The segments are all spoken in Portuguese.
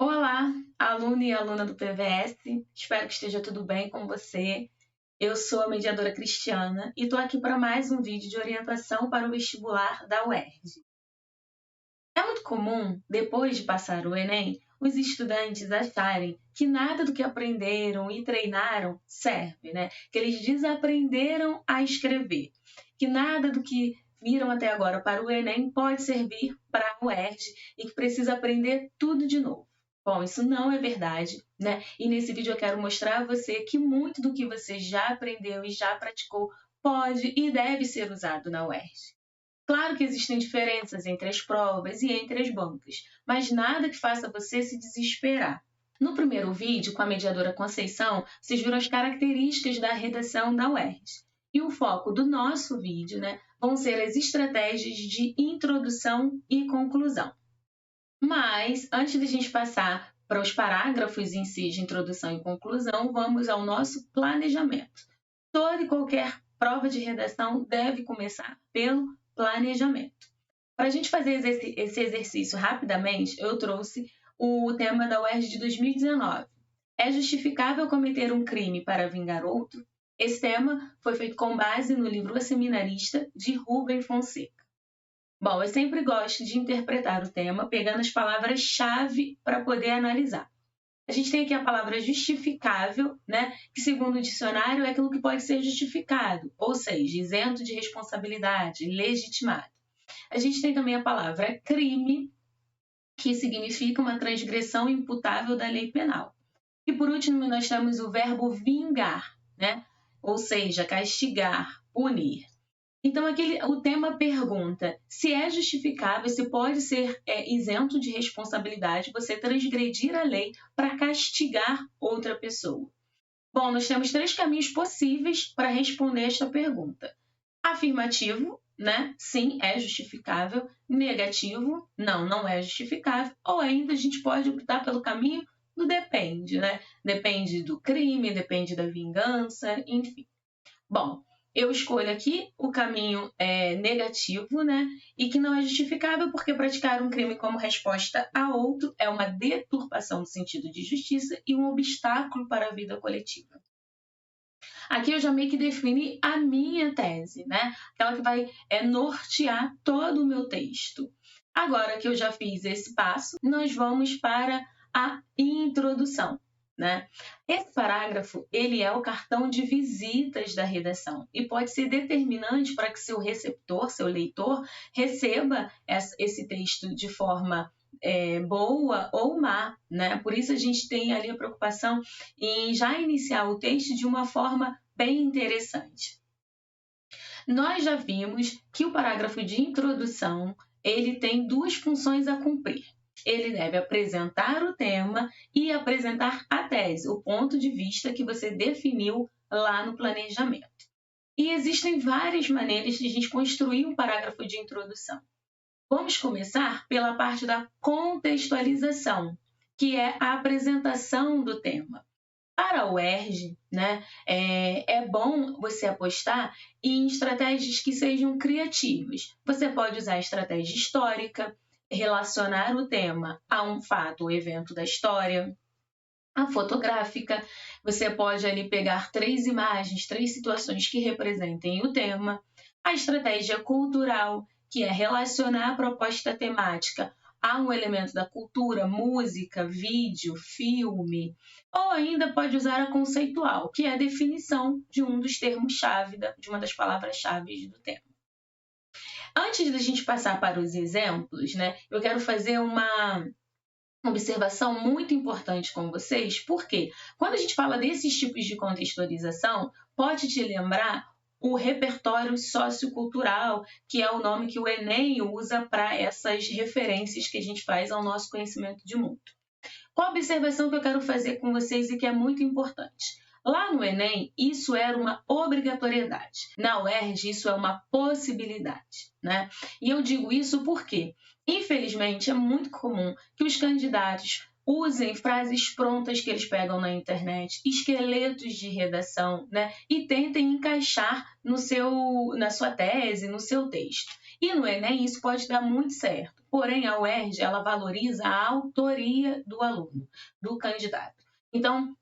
Olá, aluno e aluna do PVS, espero que esteja tudo bem com você. Eu sou a mediadora Cristiana e estou aqui para mais um vídeo de orientação para o vestibular da UERJ. É muito comum, depois de passar o Enem, os estudantes acharem que nada do que aprenderam e treinaram serve, né? Que eles desaprenderam a escrever, que nada do que viram até agora para o Enem pode servir para a UERJ e que precisa aprender tudo de novo. Bom, isso não é verdade, né? E nesse vídeo eu quero mostrar a você que muito do que você já aprendeu e já praticou pode e deve ser usado na UERJ. Claro que existem diferenças entre as provas e entre as bancas, mas nada que faça você se desesperar. No primeiro vídeo, com a mediadora Conceição, vocês viram as características da redação da UERJ. E o foco do nosso vídeo, vão ser as estratégias de introdução e conclusão. Mas, antes de a gente passar para os parágrafos em si de introdução e conclusão, vamos ao nosso planejamento. Toda e qualquer prova de redação deve começar pelo planejamento. Para a gente fazer esse exercício rapidamente, eu trouxe o tema da UERJ de 2019. É justificável cometer um crime para vingar outro? Esse tema foi feito com base no livro O Seminarista, de Rubem Fonseca. Bom, eu sempre gosto de interpretar o tema pegando as palavras-chave para poder analisar. A gente tem aqui a palavra justificável, que segundo o dicionário é aquilo que pode ser justificado, ou seja, isento de responsabilidade, legitimado. A gente tem também a palavra crime, que significa uma transgressão imputável da lei penal. E por último, nós temos o verbo vingar, ou seja, castigar, punir. Então, o tema pergunta se é justificável, se pode ser isento de responsabilidade você transgredir a lei para castigar outra pessoa. Bom, nós temos 3 caminhos possíveis para responder esta pergunta. Afirmativo, sim, é justificável. Negativo, não é justificável. Ou ainda a gente pode optar pelo caminho do depende, Depende do crime, depende da vingança, enfim. Bom, eu escolho aqui o caminho negativo, e que não é justificável porque praticar um crime como resposta a outro é uma deturpação do sentido de justiça e um obstáculo para a vida coletiva. Aqui eu já meio que defini a minha tese, aquela que vai nortear todo o meu texto. Agora que eu já fiz esse passo, nós vamos para a introdução. Esse parágrafo ele é o cartão de visitas da redação e pode ser determinante para que seu receptor, seu leitor, receba esse texto de forma boa ou má. Por isso a gente tem ali a preocupação em já iniciar o texto de uma forma bem interessante. Nós já vimos que o parágrafo de introdução ele tem 2 funções a cumprir. Ele deve apresentar o tema e apresentar a tese, o ponto de vista que você definiu lá no planejamento. E existem várias maneiras de a gente construir um parágrafo de introdução. Vamos começar pela parte da contextualização, que é a apresentação do tema. Para a UERJ, é bom você apostar em estratégias que sejam criativas. Você pode usar a estratégia histórica, relacionar o tema a um fato ou evento da história. A fotográfica, você pode ali pegar 3 imagens, 3 situações que representem o tema. A estratégia cultural, que é relacionar a proposta temática a um elemento da cultura, música, vídeo, filme. Ou ainda pode usar a conceitual, que é a definição de um dos termos-chave, de uma das palavras-chave do tema. Antes da gente passar para os exemplos, eu quero fazer uma observação muito importante com vocês, porque quando a gente fala desses tipos de contextualização, pode te lembrar o repertório sociocultural, que é o nome que o Enem usa para essas referências que a gente faz ao nosso conhecimento de mundo. Qual a observação que eu quero fazer com vocês e que é muito importante? Lá no Enem, isso era uma obrigatoriedade. Na UERJ, isso é uma possibilidade. E eu digo isso porque, infelizmente, é muito comum que os candidatos usem frases prontas que eles pegam na internet, esqueletos de redação, e tentem encaixar na sua tese, no seu texto. E no Enem isso pode dar muito certo. Porém, a UERJ, ela valoriza a autoria do aluno, do candidato. Então,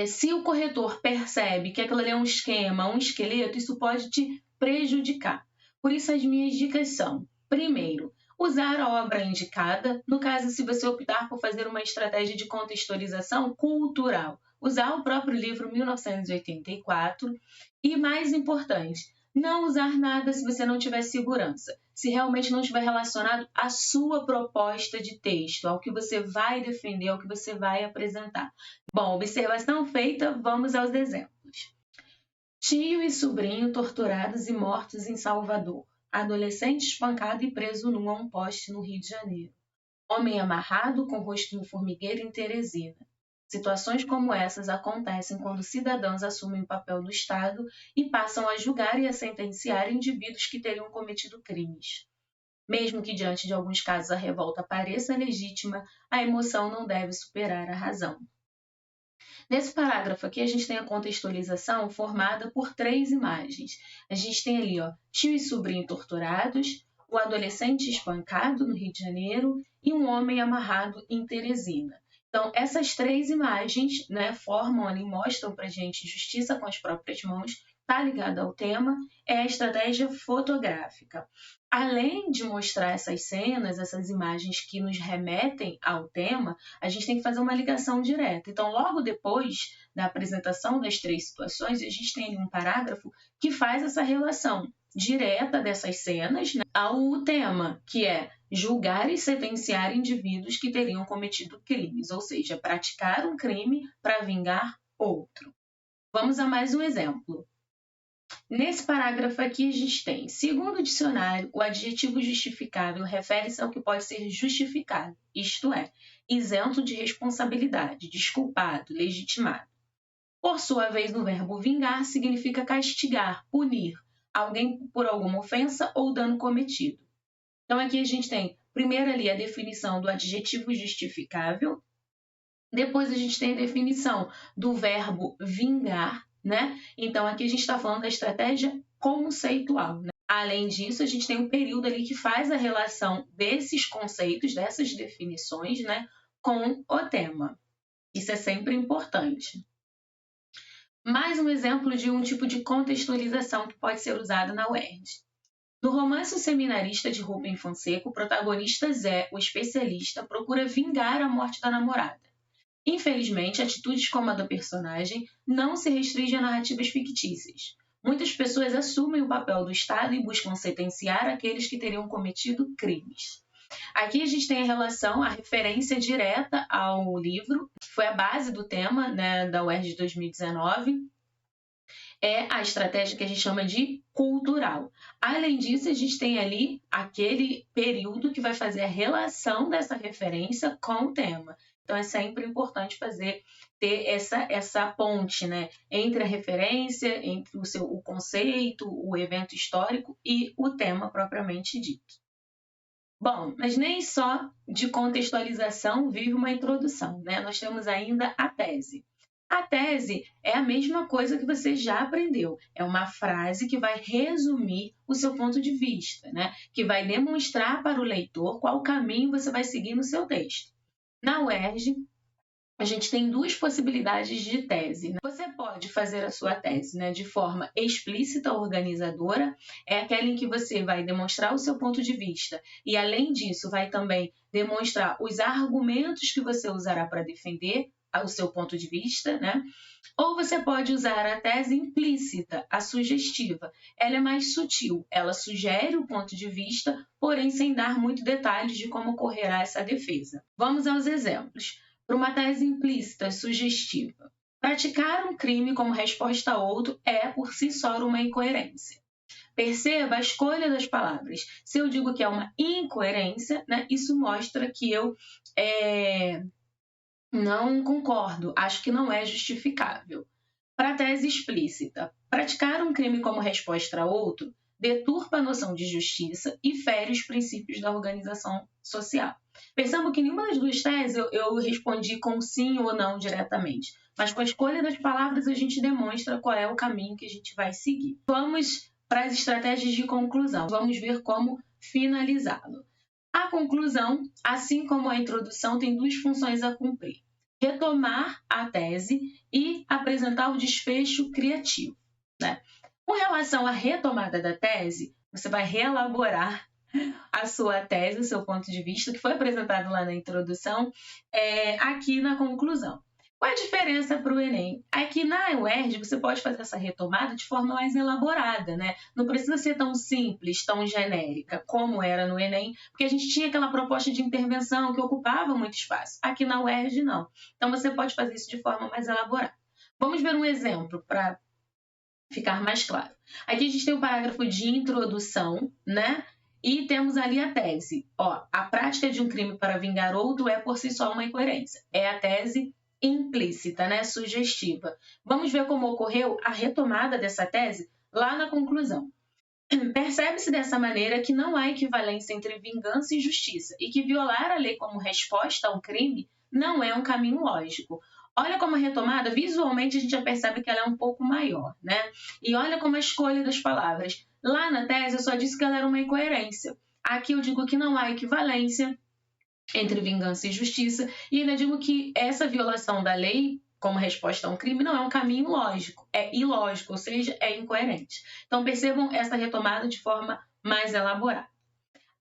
se o corretor percebe que aquilo ali é um esquema, um esqueleto, isso pode te prejudicar. Por isso, as minhas dicas são: primeiro, usar a obra indicada. No caso, se você optar por fazer uma estratégia de contextualização cultural, usar o próprio livro 1984. E, mais importante, não usar nada se você não tiver segurança, se realmente não estiver relacionado à sua proposta de texto, ao que você vai defender, ao que você vai apresentar. Bom, observação feita, vamos aos exemplos. Tio e sobrinho torturados e mortos em Salvador. Adolescente espancado e preso nu a um poste no Rio de Janeiro. Homem amarrado com rosto em formigueiro em Teresina. Situações como essas acontecem quando cidadãos assumem o papel do Estado e passam a julgar e a sentenciar indivíduos que teriam cometido crimes. Mesmo que diante de alguns casos a revolta pareça legítima, a emoção não deve superar a razão. Nesse parágrafo aqui, a gente tem a contextualização formada por 3 imagens. A gente tem ali, tio e sobrinho torturados, o adolescente espancado no Rio de Janeiro e um homem amarrado em Teresina. Então, essas 3 imagens, formam ali, mostram para a gente justiça com as próprias mãos, está ligada ao tema, é a estratégia fotográfica. Além de mostrar essas cenas, essas imagens que nos remetem ao tema, a gente tem que fazer uma ligação direta. Então, logo depois da apresentação das 3 situações, a gente tem ali um parágrafo que faz essa relação direta dessas cenas, ao tema, que é julgar e sentenciar indivíduos que teriam cometido crimes, ou seja, praticar um crime para vingar outro. Vamos a mais um exemplo. Nesse parágrafo aqui a gente tem, segundo o dicionário, o adjetivo justificável refere-se ao que pode ser justificado, isto é, isento de responsabilidade, desculpado, legitimado. Por sua vez, o verbo vingar significa castigar, punir alguém por alguma ofensa ou dano cometido. Então aqui a gente tem, primeiro ali, a definição do adjetivo justificável, depois a gente tem a definição do verbo vingar, Então aqui a gente está falando da estratégia conceitual, Além disso, a gente tem um período ali que faz a relação desses conceitos, dessas definições, com o tema. Isso é sempre importante. Mais um exemplo de um tipo de contextualização que pode ser usado na UERJ. No romance O Seminarista de Rubem Fonseca, o protagonista Zé, o especialista, procura vingar a morte da namorada. Infelizmente, atitudes como a do personagem não se restringem a narrativas fictícias. Muitas pessoas assumem o papel do Estado e buscam sentenciar aqueles que teriam cometido crimes. Aqui a gente tem a relação, a referência direta ao livro, que foi a base do tema da UERJ de 2019, é a estratégia que a gente chama de cultural. Além disso, a gente tem ali aquele período que vai fazer a relação dessa referência com o tema. Então, é sempre importante ter essa ponte, entre a referência, entre o conceito, o evento histórico e o tema propriamente dito. Bom, mas nem só de contextualização vive uma introdução, Nós temos ainda a tese. A tese é a mesma coisa que você já aprendeu. É uma frase que vai resumir o seu ponto de vista, Que vai demonstrar para o leitor qual caminho você vai seguir no seu texto. Na UERJ, a gente tem 2 possibilidades de tese. Você pode fazer a sua tese de forma explícita, organizadora, é aquela em que você vai demonstrar o seu ponto de vista e, além disso, vai também demonstrar os argumentos que você usará para defender o seu ponto de vista, Ou você pode usar a tese implícita, a sugestiva. Ela é mais sutil, ela sugere o ponto de vista, porém sem dar muito detalhes de como ocorrerá essa defesa. Vamos aos exemplos. Para uma tese implícita, sugestiva, praticar um crime como resposta a outro é, por si só, uma incoerência. Perceba a escolha das palavras. Se eu digo que é uma incoerência, isso mostra que eu não concordo, acho que não é justificável. Para a tese explícita, praticar um crime como resposta a outro deturpa a noção de justiça e fere os princípios da organização social. Pensando que nenhuma das 2 teses eu respondi com sim ou não diretamente, mas com a escolha das palavras a gente demonstra qual é o caminho que a gente vai seguir. Vamos para as estratégias de conclusão. Vamos ver como finalizá-lo. A conclusão, assim como a introdução, tem duas funções a cumprir: retomar a tese e apresentar o desfecho criativo, né? Com relação à retomada da tese, você vai reelaborar a sua tese, o seu ponto de vista, que foi apresentado lá na introdução, aqui na conclusão. Qual a diferença para o Enem? Aqui na UERJ você pode fazer essa retomada de forma mais elaborada, né? Não precisa ser tão simples, tão genérica como era no Enem, porque a gente tinha aquela proposta de intervenção que ocupava muito espaço. Aqui na UERJ não. Então você pode fazer isso de forma mais elaborada. Vamos ver um exemplo para ficar mais claro. Aqui a gente tem o parágrafo de introdução, né? E temos ali a tese. A prática de um crime para vingar outro é por si só uma incoerência. É a tese implícita, né? Sugestiva. Vamos ver como ocorreu a retomada dessa tese lá na conclusão. Percebe-se dessa maneira que não há equivalência entre vingança e justiça e que violar a lei como resposta a um crime não é um caminho lógico. Olha como a retomada, visualmente a gente já percebe que ela é um pouco maior, né? E olha como a escolha das palavras. Lá na tese eu só disse que ela era uma incoerência. Aqui eu digo que não há equivalência entre vingança e justiça e ainda digo que essa violação da lei como resposta a um crime não é um caminho lógico, é ilógico, ou seja, é incoerente. Então percebam essa retomada de forma mais elaborada.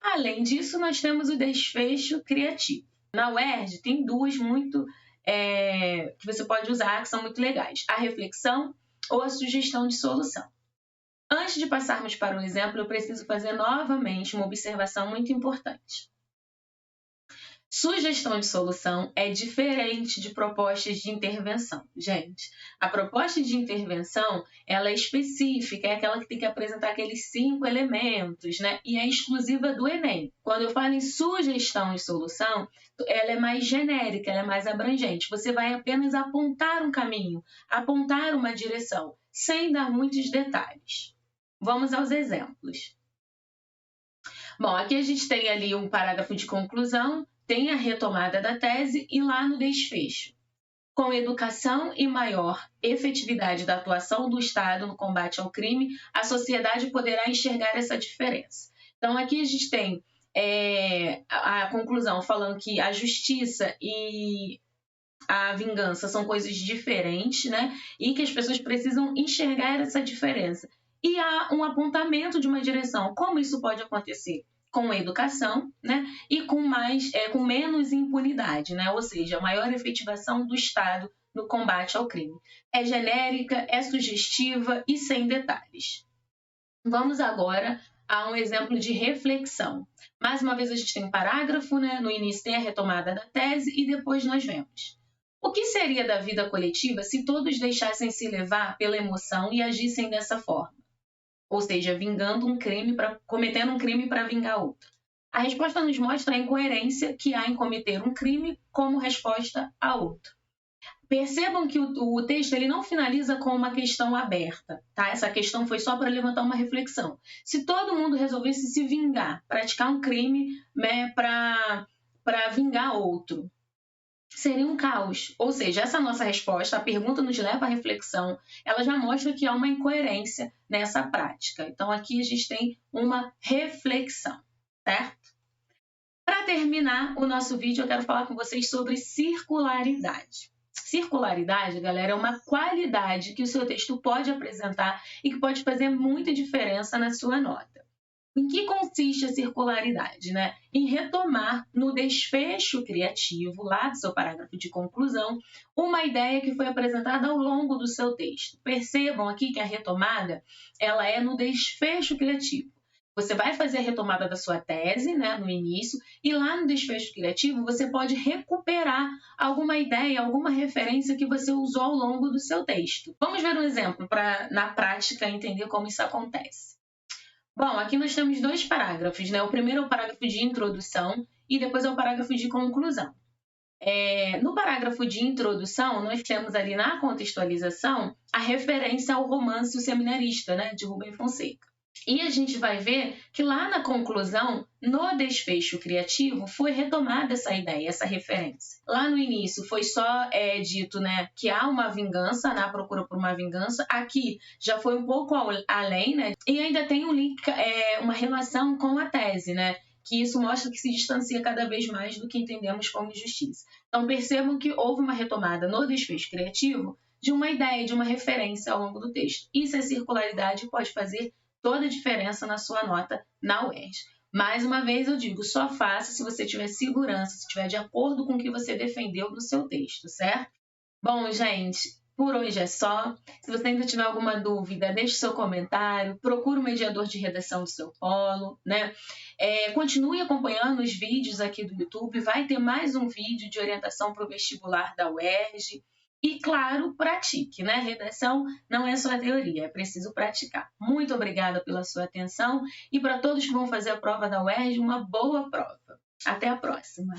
Além disso, nós temos o desfecho criativo. Na UERJ tem duas que você pode usar, que são muito legais: a reflexão ou a sugestão de solução. Antes de passarmos para o exemplo, eu preciso fazer novamente uma observação muito importante. Sugestão de solução é diferente de propostas de intervenção. Gente, a proposta de intervenção, ela é específica, é aquela que tem que apresentar aqueles 5 elementos, né? E é exclusiva do Enem. Quando eu falo em sugestão de solução, ela é mais genérica, ela é mais abrangente. Você vai apenas apontar um caminho, apontar uma direção, sem dar muitos detalhes. Vamos aos exemplos. Bom, aqui a gente tem ali um parágrafo de conclusão, tem a retomada da tese e lá no desfecho. Com educação e maior efetividade da atuação do Estado no combate ao crime, a sociedade poderá enxergar essa diferença. Então, aqui a gente tem a conclusão falando que a justiça e a vingança são coisas diferentes, né? E que as pessoas precisam enxergar essa diferença. E há um apontamento de uma direção. Como isso pode acontecer? Com a educação, né? E com menos impunidade, né? Ou seja, maior efetivação do Estado no combate ao crime. É genérica, é sugestiva e sem detalhes. Vamos agora a um exemplo de reflexão. Mais uma vez a gente tem um parágrafo, né? No início tem a retomada da tese e depois nós vemos: o que seria da vida coletiva se todos deixassem se levar pela emoção e agissem dessa forma? Ou seja, cometendo um crime para vingar outro. A resposta nos mostra a incoerência que há em cometer um crime como resposta a outro. Percebam que o texto ele não finaliza com uma questão aberta, tá? Essa questão foi só para levantar uma reflexão. Se todo mundo resolvesse se vingar, praticar um crime, né, para vingar outro, seria um caos. Ou seja, essa nossa resposta, a pergunta nos leva à reflexão, ela já mostra que há uma incoerência nessa prática. Então, aqui a gente tem uma reflexão, certo? Para terminar o nosso vídeo, eu quero falar com vocês sobre circularidade. Circularidade, galera, é uma qualidade que o seu texto pode apresentar e que pode fazer muita diferença na sua nota. Em que consiste a circularidade, né? Em retomar no desfecho criativo, lá do seu parágrafo de conclusão, uma ideia que foi apresentada ao longo do seu texto. Percebam aqui que a retomada, ela é no desfecho criativo. Você vai fazer a retomada da sua tese, né, no início, e lá no desfecho criativo você pode recuperar alguma ideia, alguma referência que você usou ao longo do seu texto. Vamos ver um exemplo para, na prática, entender como isso acontece. Bom, aqui nós temos 2 parágrafos, né? O primeiro é o parágrafo de introdução e depois é o parágrafo de conclusão. No parágrafo de introdução, nós temos ali na contextualização a referência ao romance O Seminarista, né? De Rubem Fonseca. E a gente vai ver que lá na conclusão, no desfecho criativo, foi retomada essa ideia, essa referência. Lá no início foi só dito, né, que há uma vingança, na procura por uma vingança. Aqui já foi um pouco além, né? E ainda tem um link, uma relação com a tese, né? Que isso mostra que se distancia cada vez mais do que entendemos como justiça. Então percebam que houve uma retomada no desfecho criativo de uma ideia, de uma referência ao longo do texto. E essa circularidade pode fazer toda a diferença na sua nota na UERJ. Mais uma vez eu digo, só faça se você tiver segurança, se estiver de acordo com o que você defendeu no seu texto, certo? Bom, gente, por hoje é só. Se você ainda tiver alguma dúvida, deixe seu comentário, procure o mediador de redação do seu polo, né? Continue acompanhando os vídeos aqui do YouTube, vai ter mais um vídeo de orientação para o vestibular da UERJ. E, claro, pratique, né? Redação não é só teoria, é preciso praticar. Muito obrigada pela sua atenção e para todos que vão fazer a prova da UERJ, uma boa prova. Até a próxima!